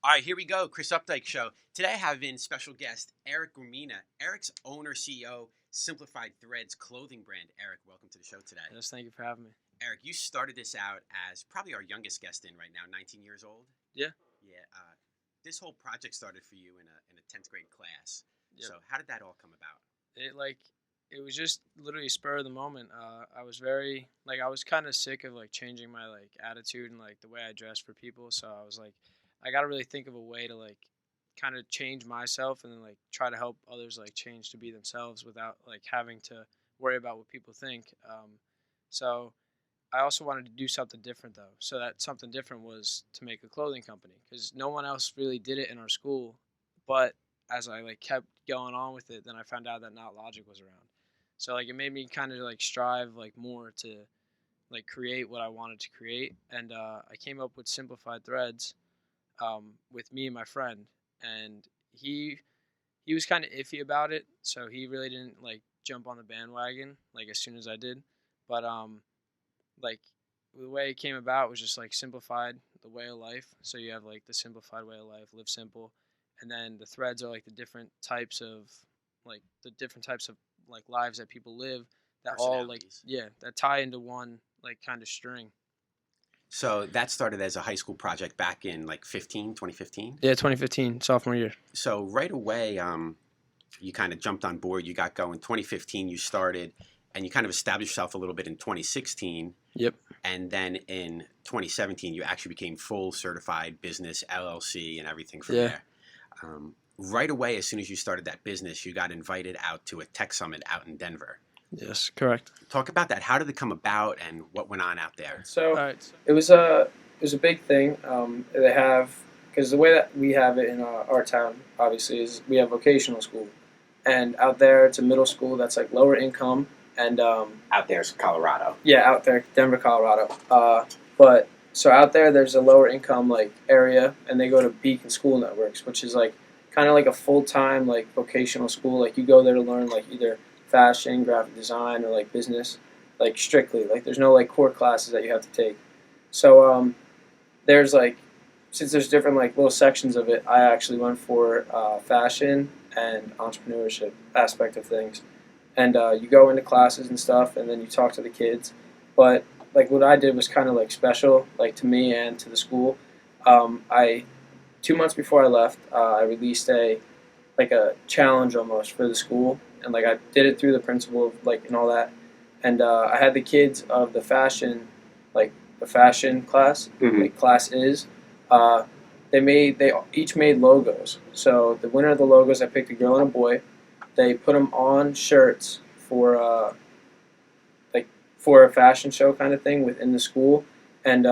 All right, here we go. Chris Opdyke Show. Today I have in special guest Eric Gumina. Eric's owner, CEO, Simplified Threads clothing brand. Eric, welcome to the show today. Yes, thank you for having me. Eric, you started this out as probably our youngest guest in right now, 19 years old. Yeah. Yeah. This whole project started for you in a 10th grade class. Yep. So how did that all come about? It was just literally spur of the moment. I was very I was kind of sick of changing my attitude and the way I dressed for people. So I was like, I got to really think of a way to kind of change myself and then try to help others change to be themselves without having to worry about what people think. So I also wanted to do something different though. So that something different was to make a clothing company because no one else really did it in our school. But as I kept going on with it, then I found out that Not Logic was around. So it made me kind of strive more to create what I wanted to create, and I came up with Simplified Threads with me and my friend, and he was kind of iffy about it, so he really didn't jump on the bandwagon as soon as I did, but like the way it came about was just simplified, the way of life. So you have the simplified way of life, live simple, and then the threads are the different types of lives that people live that all that tie into one kind of string. So that started as a high school project back in 2015? Yeah, 2015, sophomore year. So right away, you kind of jumped on board. You got going. 2015, you started, and you kind of established yourself a little bit in 2016. Yep. And then in 2017, you actually became full certified business LLC and everything from there. Right away, as soon as you started that business, you got invited out to a tech summit out in Denver. Yes, correct. Talk about that. How did it come about, and what went on out there? So it was a big thing. They have, because the way that we have it in our town, obviously, is we have vocational school, and out there it's a middle school that's lower income, and out there's Colorado. Yeah, out there, Denver, Colorado. But so out there's a lower income area, and they go to Beacon School Networks, which is kind of a full-time vocational school. You go there to learn either fashion, graphic design, or business, strictly. There's no core classes that you have to take. So there's since there's different little sections of it, I actually went for fashion and entrepreneurship aspect of things. And you go into classes and stuff, and then you talk to the kids. But what I did was kind of special, to me and to the school. 2 months before I left, I released a challenge almost for the school, and I did it through the principal and all that, and I had the kids of the fashion class, class is, they each made logos. So the winner of the logos, I picked a girl and a boy. They put them on shirts for for a fashion show kind of thing within the school, and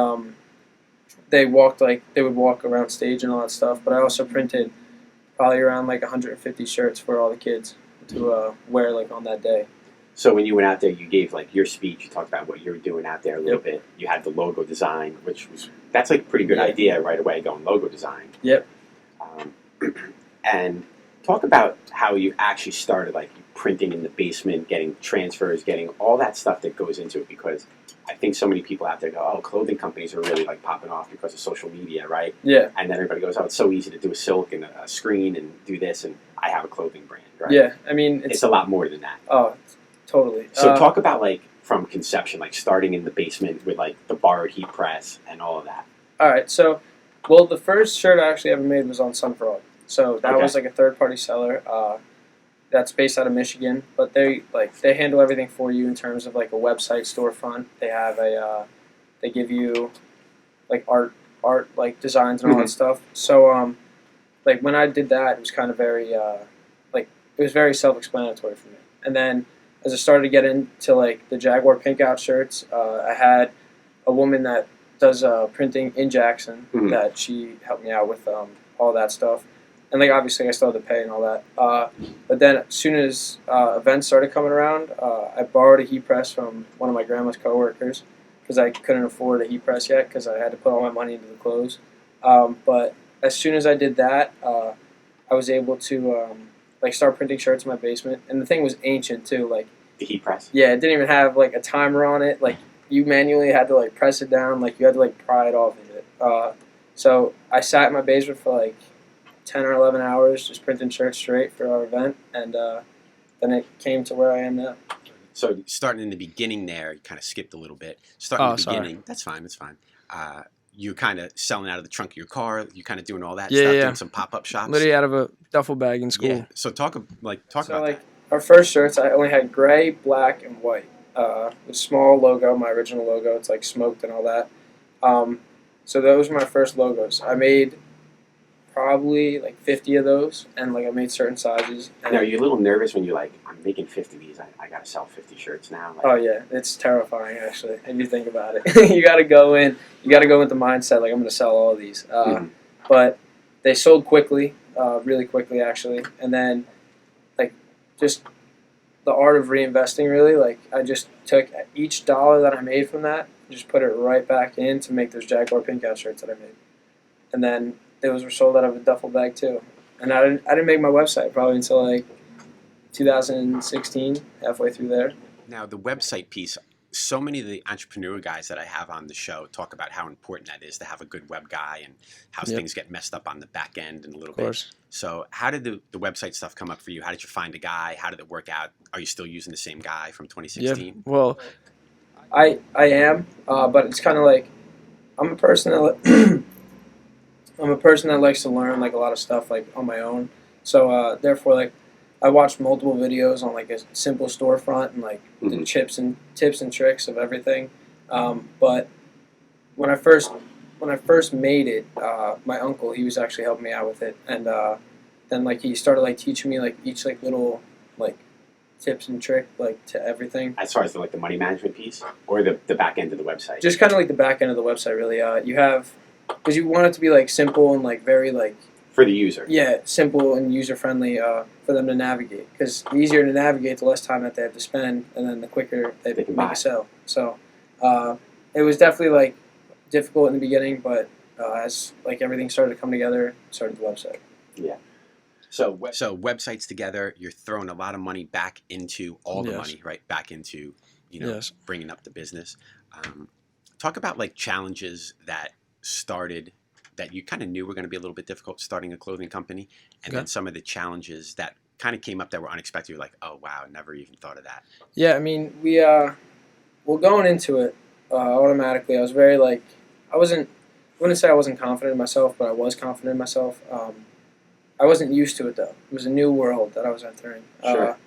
they would walk around stage and all that stuff. But I also printed probably around 150 shirts for all the kids to wear on that day. So when you went out there, you gave your speech. You talked about what you were doing out there a little bit. You had the logo design, that's a pretty good idea right away, going logo design. Yep. And talk about how you actually started printing in the basement, getting transfers, getting all that stuff that goes into it, because I think so many people out there go, oh, clothing companies are really popping off because of social media, right? Yeah. And then everybody goes, oh, it's so easy to do a silk and a screen and do this, and I have a clothing brand, right? Yeah, I mean, it's a lot more than that. Oh, totally. So talk about from conception, starting in the basement with the borrowed heat press and all of that. All right, so the first shirt I actually ever made was on Sun Fraud. So that was a third-party seller. That's based out of Michigan, but they handle everything for you in terms of a website, storefront. They have they give you art designs and all that stuff. So when I did that, it was kind of very it was very self-explanatory for me. And then as I started to get into the Jaguar pink out shirts, I had a woman that does printing in Jackson that she helped me out with all that stuff. And obviously I still had to pay and all that. But then as soon as events started coming around, I borrowed a heat press from one of my grandma's coworkers because I couldn't afford a heat press yet because I had to put all my money into the clothes. But as soon as I did that, I was able to start printing shirts in my basement. And the thing was ancient too. The heat press? Yeah, it didn't even have a timer on it. You manually had to press it down. You had to pry it off of it. So I sat in my basement for like 10 or 11 hours just printing shirts straight for our event, and then it came to where I am now. So starting in the beginning there, you kind of skipped a little bit. Starting in Oh, the sorry. beginning, that's fine. You kind of selling out of the trunk of your car. You kind of doing all that Yeah, stuff, yeah. doing some pop-up shops. Literally out of a duffel bag in school. Yeah. So talk So about like that. our first shirts, I only had gray, black, and white. The small logo, my original logo, it's like smoked and all that. So those were my first logos. I made probably like 50 of those, and like I made certain sizes. And Now, are you a little nervous when you're like, I'm making 50 of these. I got to sell 50 shirts now. Like, oh yeah, it's terrifying actually. If you think about it, you got to go in. You got to go with the mindset like I'm going to sell all of these. Mhm. But they sold quickly, really quickly actually, and then like just the art of reinvesting really. Like I just took each dollar that I made from that, just put it right back in to make those Jaguar pink out shirts that I made, and then those were sold out of a duffel bag too. And I didn't make my website probably until like 2016, halfway through there. Now, the website piece, so many of the entrepreneur guys that I have on the show talk about how important that is to have a good web guy and how Yep. things get messed up on the back end and a little Of course. bit. So how did the website stuff come up for you? How did you find a guy? How did it work out? Are you still using the same guy from Yeah. 2016? Well, I am, but it's kind of like I'm a person that I'm a person that likes to learn like a lot of stuff like on my own. So therefore, like I watched multiple videos on like a simple storefront and like the Mhm. tips and tricks of everything. But when I first made it, my uncle he was actually helping me out with it, and then like he started like teaching me like each like little like tips and trick like to everything. As far as the money management piece or the back end of the website? Just kind of like the back end of the website really. You have because you want it to be like simple and like very like For the user. yeah simple and user friendly for them to navigate. Because the easier to navigate, the less time that they have to spend, and then the quicker they can make buy. a sale. So it was definitely like difficult in the beginning, but as like everything started to come together, started the website. Yeah. So websites together, you're throwing a lot of money back into all the Yes. money, right? Back into, Yes. bringing up the business. Talk about like challenges that started that you kind of knew were going to be a little bit difficult starting a clothing company, and Okay. then some of the challenges that kind of came up that were unexpected. You're like, oh wow, never even thought of that. Yeah, I mean well going into it automatically, I was very like I wouldn't say I wasn't confident in myself, but I was confident in myself. I wasn't used to it though. It was a new world that I was entering. Sure.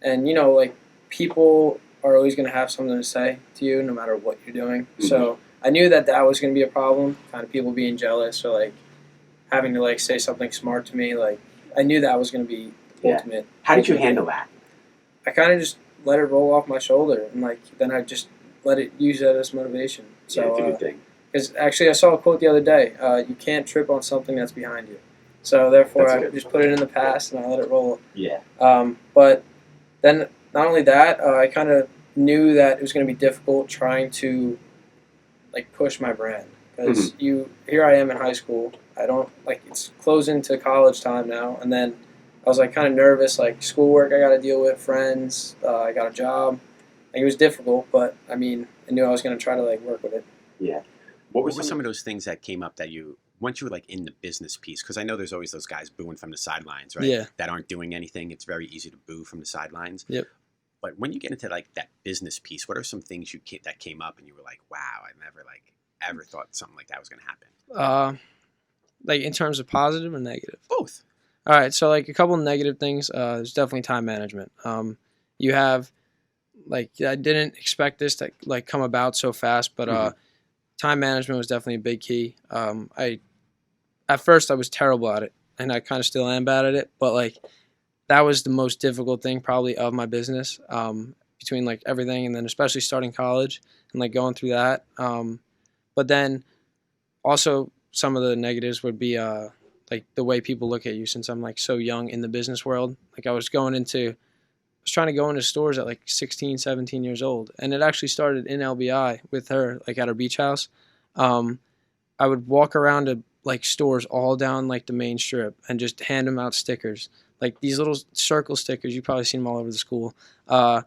And like people are always going to have something to say to you no matter what you're doing. Mhm. So I knew that was going to be a problem. Kind of people being jealous or like having to like say something smart to me. Like I knew that was going to be Yeah. ultimate. How did you handle that? I kind of just let it roll off my shoulder, and like then I just let it use that as motivation. Yeah, it's a So good thing. because actually I saw a quote the other day. You can't trip on something that's behind you. So therefore, That's I good. just put it in the past and I let it roll. Yeah. But then not only that, I kind of knew that it was going to be difficult trying to like push my brand because here I am in high school. I don't like it's closing to college time now, and then I was like kind of nervous, like schoolwork I got to deal with, friends, I got a job. Like, it was difficult, but I mean, I knew I was going to try to like work with it. Yeah. What were some of those things that came up that once you were like in the business piece? Because I know there's always those guys booing from the sidelines, right? Yeah. That aren't doing anything. It's very easy to boo from the sidelines. Yep. But when you get into like that business piece, what are some things that came up and you were like, wow, I never like ever thought something like that was going to happen? Like in terms of positive or negative? Both. All right, so like a couple of negative things. There's definitely time management. You have like I didn't expect this to like come about so fast, but time management was definitely a big key. At first I was terrible at it, and I kind of still am bad at it. But like that was the most difficult thing probably of my business, between like everything, and then especially starting college and like going through that. But then also some of the negatives would be like the way people look at you since I'm like so young in the business world. Like I was trying to go into stores at like 16, 17 years old. And it actually started in LBI with her, like at her beach house. I would walk around to like stores all down like the main strip and just hand them out stickers. Like these little circle stickers, you've probably seen them all over the school. I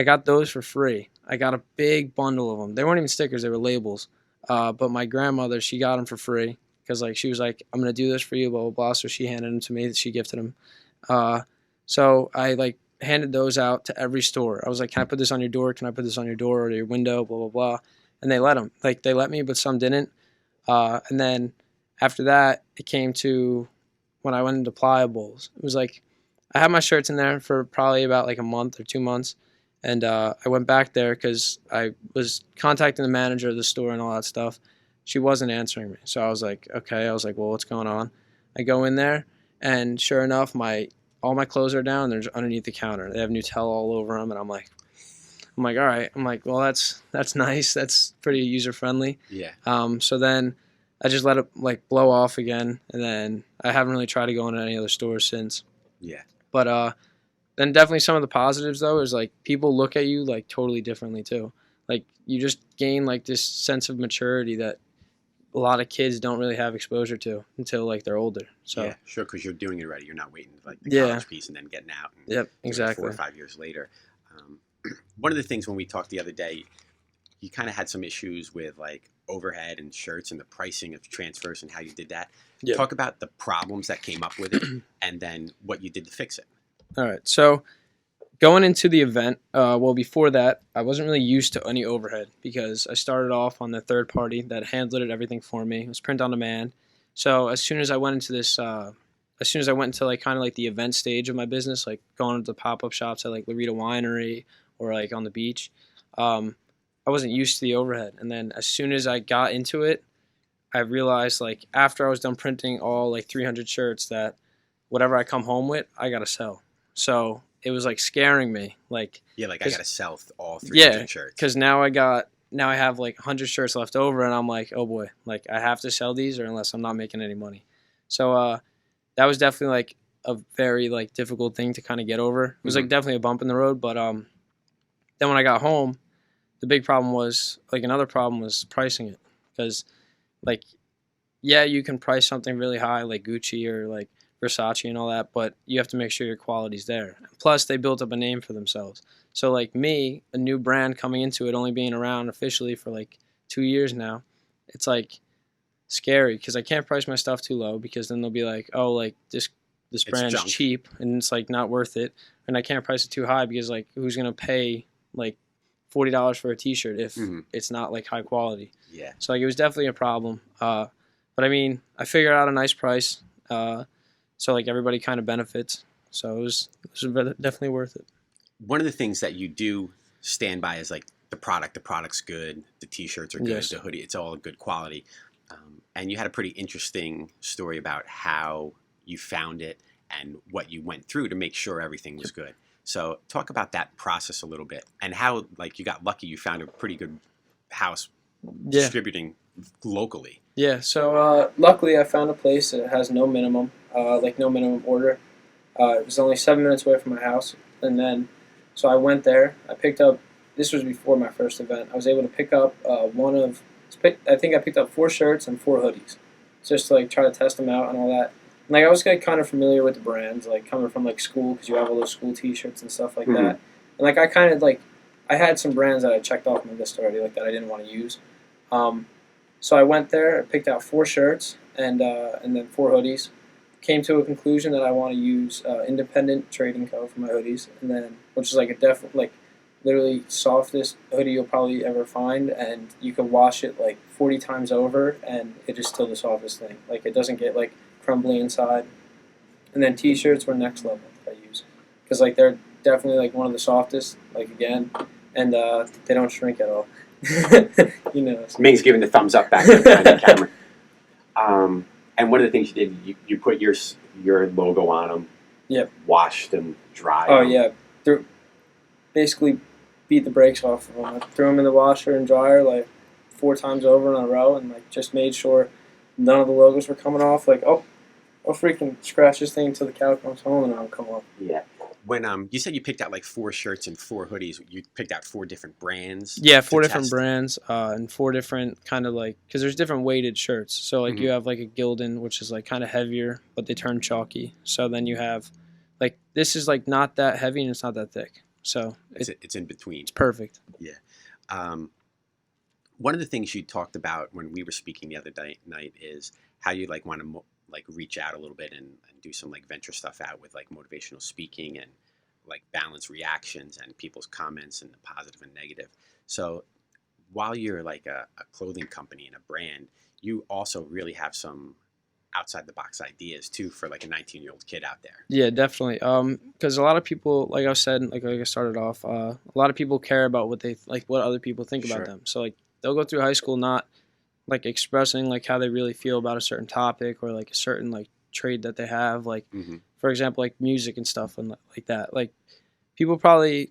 got those for free. I got a big bundle of them. They weren't even stickers, they were labels. But my grandmother, she got them for free because like she was like, I'm gonna do this for you, blah blah blah. So she handed them to me. She gifted them. So I like handed those out to every store. I was like, can I put this on your door? Can I put this on your door or your window? Blah blah blah. And they let them. Like they let me, but some didn't. And then after that, it came to when I went into pliables. It was like I had my shirts in there for probably about like a month or 2 months. And I went back there because I was contacting the manager of the store and all that stuff. She wasn't answering me. So I was like, okay. I was like, well, what's going on? I go in there, and sure enough, all my clothes are down. They're underneath the counter. They have Nutella all over them. And I'm like, all right. I'm like, well, that's nice. That's pretty user friendly. Yeah. So then I just let it like blow off again. And then I haven't really tried to go into any other stores since. Yeah. But then definitely some of the positives though is like people look at you like totally differently too. Like you just gain like this sense of maturity that a lot of kids don't really have exposure to until like they're older. So yeah, sure, because you're doing it already. You're not waiting like the Yeah. college piece and then getting out. And Yep, doing it exactly. 4 or 5 years later. One of the things when we talked the other day, you kind of had some issues with like overhead and shirts and the pricing of transfers and how you did that. Yeah. Talk about the problems that came up with it and then what you did to fix it. All right. So going into the event, well, before that, I wasn't really used to any overhead because I started off on the third party that handled everything for me. It was print on demand. So as soon as I went into this, as soon as I went into like kind of like the event stage of my business, like going to the pop-up shops at like Loretta Winery or like on the beach, I wasn't used to the overhead. And then as soon as I got into it, I realized like after I was done printing all like 300 shirts that whatever I come home with, I got to sell. So it was like scaring me. Like, Yeah, like I got to sell all 300 shirts. because now I have like 100 shirts left over, and I'm like, oh boy, like I have to sell these or unless I'm not making any money. So that was definitely like a very like difficult thing to kind of get over. It was like definitely a bump in the road, but then when I got home, the big problem was like another problem was pricing it because like yeah, you can price something really high like Gucci or like Versace and all that, but you have to make sure your quality's there. Plus, they built up a name for themselves. So, like me, a new brand coming into it, only being around officially for like 2 years now, it's like scary because I can't price my stuff too low because then they'll be like, oh, like this brand's junk. cheap and it's like not worth it. And I can't price it too high because like who's gonna pay like $40 for a T-shirt if it's not like high quality? Yeah. So like it was definitely a problem. But I mean, I figured out a nice price. So like everybody kind of benefits. So it was definitely worth it. One of the things that you do stand by is like the product. The product's good. The T-shirts are good. Yes. The hoodie, it's all good quality. And you had a pretty interesting story about how you found it and what you went through to make sure everything was good. So talk about that process a little bit and how like you got lucky. You found a pretty good house distributing locally. Yeah. So luckily, I found a place that has no minimum, like no minimum order. It was only 7 minutes away from my house, and then so I went there. I picked up. This was before my first event. I was able to pick up I think I picked up 4 shirts and 4 hoodies, just to like try to test them out and all that. And like I was like kind of familiar with the brands, like coming from like school because you have all those school T-shirts and stuff like that. And like I kind of like I had some brands that I checked off my list already, like that I didn't want to use. So I went there, picked out 4 shirts and then 4 hoodies. Came to a conclusion that I want to use Independent Trading Co. for my hoodies, and then which is like a like literally softest hoodie you'll probably ever find, and you can wash it like 40 times over, and it is still the softest thing. Like it doesn't get like crumbly inside. And then T-shirts were next level that I use because like they're definitely like one of the softest, like again, and they don't shrink at all. You know, Ming's giving the thumbs up back behind the camera. And one of the things you did, you put your logo on them. Yep. Washed them, dried. Oh yeah, basically beat the brakes off of them. I threw them in the washer and dryer like 4 times over in a row, and like just made sure none of the logos were coming off. Like I'll freaking scratch this thing until the cow comes home and it'll come off. Yeah. When you said you picked out like 4 shirts and 4 hoodies, you picked out 4 different brands. Yeah, 4 different brands and 4 different kind of like because there's different weighted shirts. So like you have like a Gildan, which is like kind of heavier, but they turn chalky. So then you have like this is like not that heavy and it's not that thick. So it's in between. It's perfect. Yeah. One of the things you talked about when we were speaking the other night is how you like want to like reach out a little bit and do some like venture stuff out with like motivational speaking and like balance reactions and people's comments and the positive and negative. So while you're like a clothing company and a brand, you also really have some outside the box ideas too for like a 19-year-old kid out there. Yeah, definitely. Because a lot of people, like I said, like I started off, a lot of people care about what they like, what other people think Sure. about them. So like they'll go through high school not like expressing like how they really feel about a certain topic or like a certain like trait that they have. Like for example, like music and stuff and like that. Like people probably,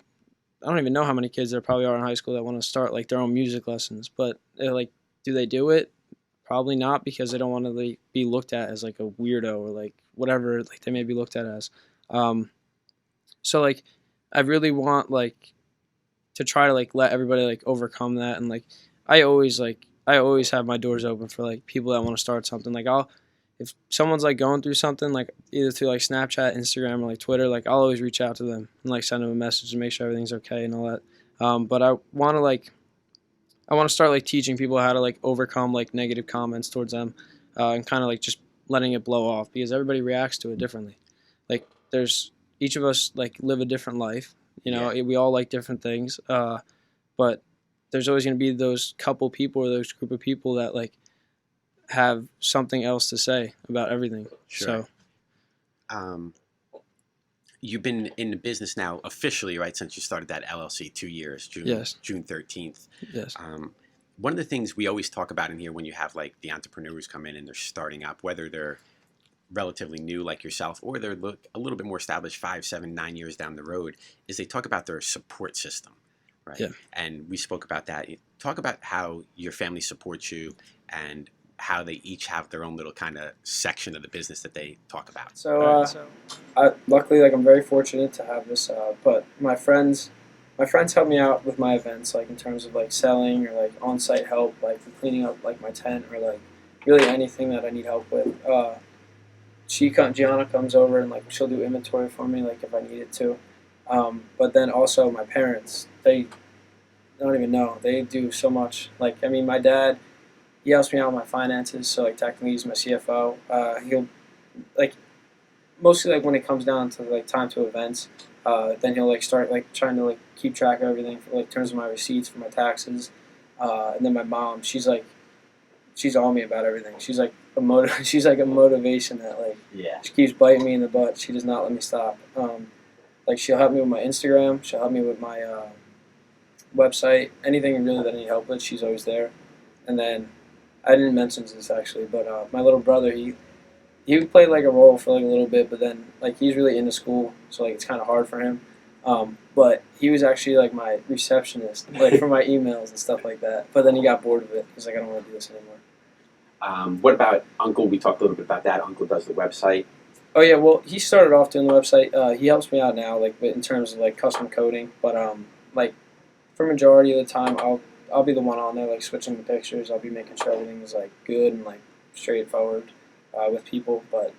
I don't even know how many kids there probably are in high school that want to start like their own music lessons, but like, do they do it? Probably not, because they don't want to like, be looked at as like a weirdo or like whatever like they may be looked at as. So like I really want like to try to like let everybody like overcome that, and like I always have my doors open for like people that want to start something. Like if someone's like going through something like either through like Snapchat, Instagram, or like Twitter, like I'll always reach out to them and like send them a message and make sure everything's okay and all that. But I want to start like teaching people how to like overcome like negative comments towards them, and kind of like just letting it blow off, because everybody reacts to it differently. Like there's each of us like live a different life, we all like different things, but there's always going to be those couple people or those group of people that like have something else to say about everything. Sure. So you've been in the business now officially, right, since you started that LLC 2 years, June 13th. Yes. One of the things we always talk about in here when you have like the entrepreneurs come in and they're starting up, whether they're relatively new like yourself or they're a little bit more established 5, 7, 9 years down the road, is they talk about their support system, right? Yeah. And we spoke about that. Talk about how your family supports you and how they each have their own little kind of section of the business that they talk about. So, luckily, like I'm very fortunate to have this. But my friends help me out with my events, like in terms of like selling or like on-site help, like for cleaning up like my tent or like really anything that I need help with. Gianna comes over and like she'll do inventory for me, like if I need it to. But then also my parents, they don't even know, they do so much. Like I mean, my dad, he helps me out with my finances, so like technically he's my CFO. He'll like mostly like when it comes down to like time to events, then he'll like start like trying to like keep track of everything for like in terms of my receipts for my taxes. And then my mom, she's on me about everything. She's like she's like a motivation that like she keeps biting me in the butt. She does not let me stop. Like she'll help me with my Instagram. She'll help me with my website. Anything really that I need help with, she's always there. And then I didn't mention this actually, but my little brother, he played like a role for like a little bit, but then like he's really into school, so like it's kind of hard for him. But he was actually like my receptionist, like for my emails and stuff like that. But then he got bored of it. He's like, I don't want to do this anymore. What about Uncle? We talked a little bit about that. Uncle does the website. Oh yeah, well he started off doing the website. He helps me out now, like in terms of like custom coding. But like for majority of the time, I'll be the one on there, like switching the pictures. I'll be making sure everything is like good and like straightforward with people. But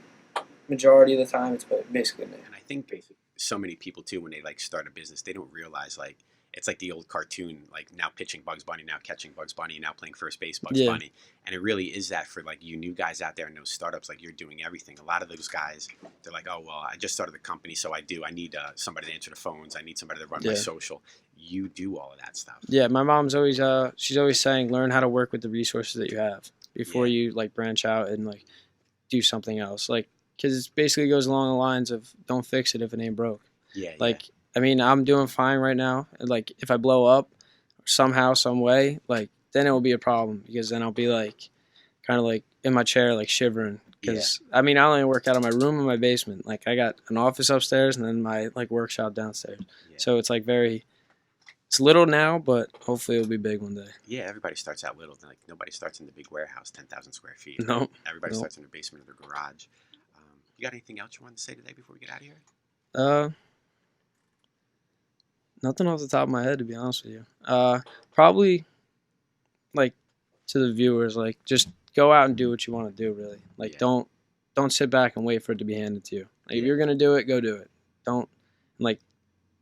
majority of the time, it's basically me. And I think basically so many people too, when they like start a business, they don't realize like it's like the old cartoon, like now pitching Bugs Bunny, now catching Bugs Bunny, now playing first base Bugs Bunny. And it really is that for like you new guys out there in those startups, like you're doing everything. A lot of those guys, they're like, oh, well, I just started the company, so I need somebody to answer the phones. I need somebody to run my social. You do all of that stuff. Yeah, my mom's always, she's always saying, learn how to work with the resources that you have before you like branch out and like do something else. Like, because it basically goes along the lines of don't fix it if it ain't broke. Like, I mean, I'm doing fine right now. Like, if I blow up somehow, some way, like, then it will be a problem, because then I'll be like, kind of like in my chair, like shivering. Because I mean, I only work out of my room and my basement. Like, I got an office upstairs and then my like workshop downstairs. So it's like it's little now, but hopefully it'll be big one day. Yeah, everybody starts out little. Like nobody starts in the big warehouse, 10,000 square feet. No, everybody starts in their basement or their garage. You got anything else you wanted to say today before we get out of here? Nothing off the top of my head, to be honest with you. Probably, like, to the viewers, like, just go out and do what you want to do, really. Like, don't sit back and wait for it to be handed to you. Like, if you're going to do it, go do it. Don't, like,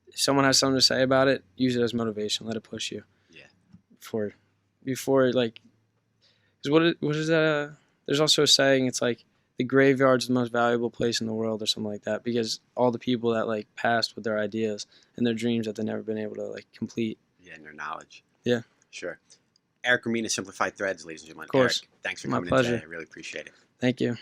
if someone has something to say about it, use it as motivation. Let it push you. Yeah. Before like, because what is that there's also a saying, it's like the graveyard's the most valuable place in the world or something like that, because all the people that like passed with their ideas and their dreams that they've never been able to like complete. Yeah, and their knowledge. Yeah. Sure. Eric Gumina, Simplified Threads, ladies and gentlemen. Of course. Eric, thanks for My coming in pleasure. today. I really appreciate it. Thank you.